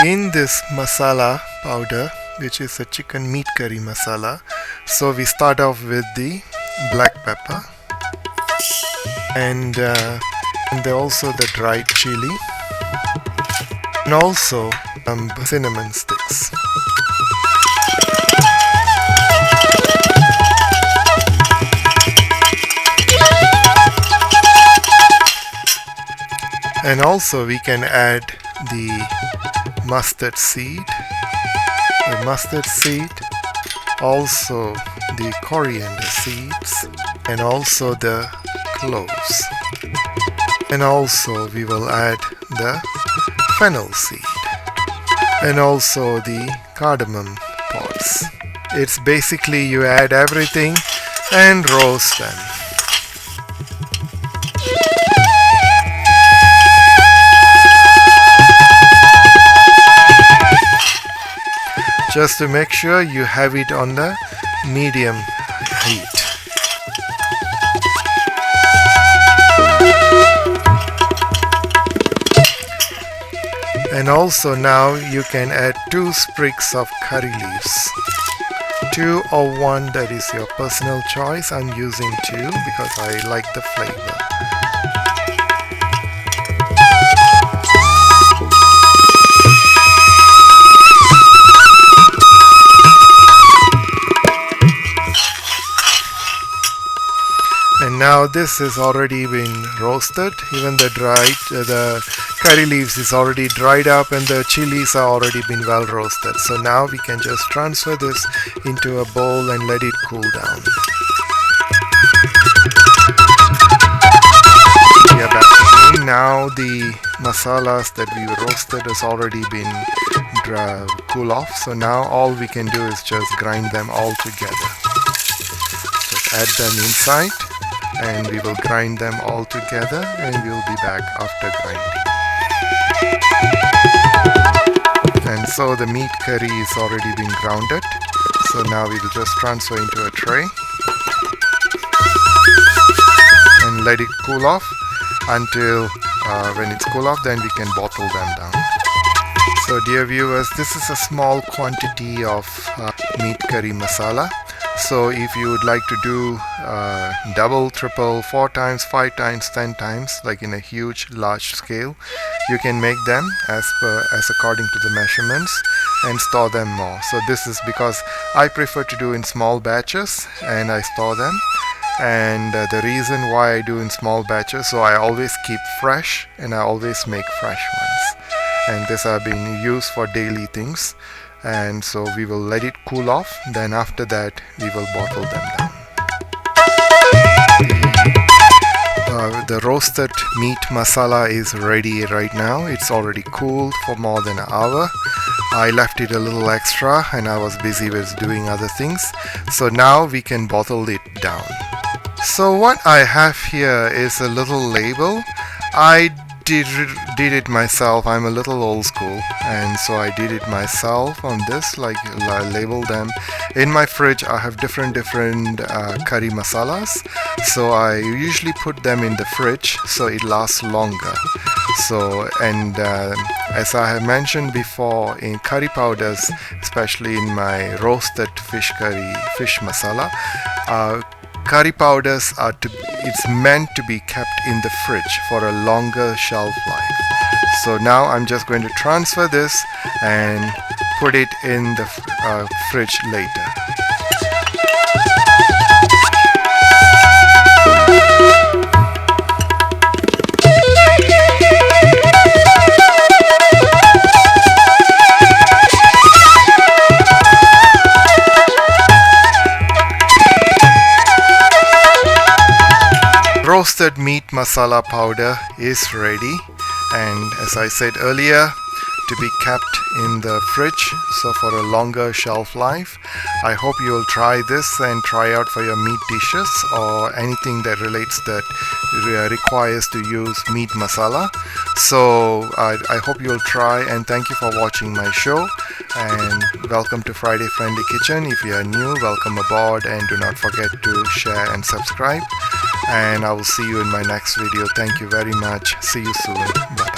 again this masala powder, which is a chicken meat curry masala. So we start off with the black pepper and also the dried chili and also cinnamon sticks. And also we can add the mustard seed, also the coriander seeds, and also the cloves. And also we will add the fennel seed and also the cardamom pods. It's basically you add everything and roast them. Just to make sure you have it on the medium heat. And also now you can add 2 sprigs of curry leaves. 2 or 1, that is your personal choice. I'm using 2 because I like the flavor. And now this has already been roasted. Even the curry leaves is already dried up and the chilies are already been well roasted. So now we can just transfer this into a bowl and let it cool down. We are back again. Now the masalas that we roasted has already been cool off. So now all we can do is just grind them all together. Just add them inside. And we will grind them all together and we'll be back after grinding. And so the meat curry is already been grounded. So now we will just transfer into a tray and let it cool off until when it's cool off, then we can bottle them down. So dear viewers, this is a small quantity of meat curry masala. So if you would like to do double, triple, 4 times, 5 times, 10 times, like in a huge, large scale, you can make them as according to the measurements and store them more. So this is because I prefer to do in small batches and I store them. And the reason why I do in small batches, so I always keep fresh and I always make fresh ones. And these are being used for daily things. And so we will let it cool off, then after that we will bottle them down. The roasted meat masala is ready right now. It's already cooled for more than an hour. I left it a little extra and I was busy with doing other things. So now we can bottle it down. So what I have here is a little label. I did it myself. I'm a little old school, and so I did it myself on this, like I labeled them. In my fridge I have different curry masalas, so I usually put them in the fridge so it lasts longer. So as I have mentioned before, in curry powders, especially in my roasted fish masala, curry powders it's meant to be kept in the fridge for a longer shelf life. So now I'm just going to transfer this and put it in the fridge later. Roasted meat masala powder is ready, and as I said earlier, to be kept in the fridge, so for a longer shelf life. I hope you will try this and try out for your meat dishes or anything that requires to use meat masala. So I hope you'll try, and thank you for watching my show, and welcome to Friday Friendly Kitchen. If you are new, welcome aboard, and do not forget to share and subscribe, and I will see you in my next video. Thank you very much. See you soon. Bye.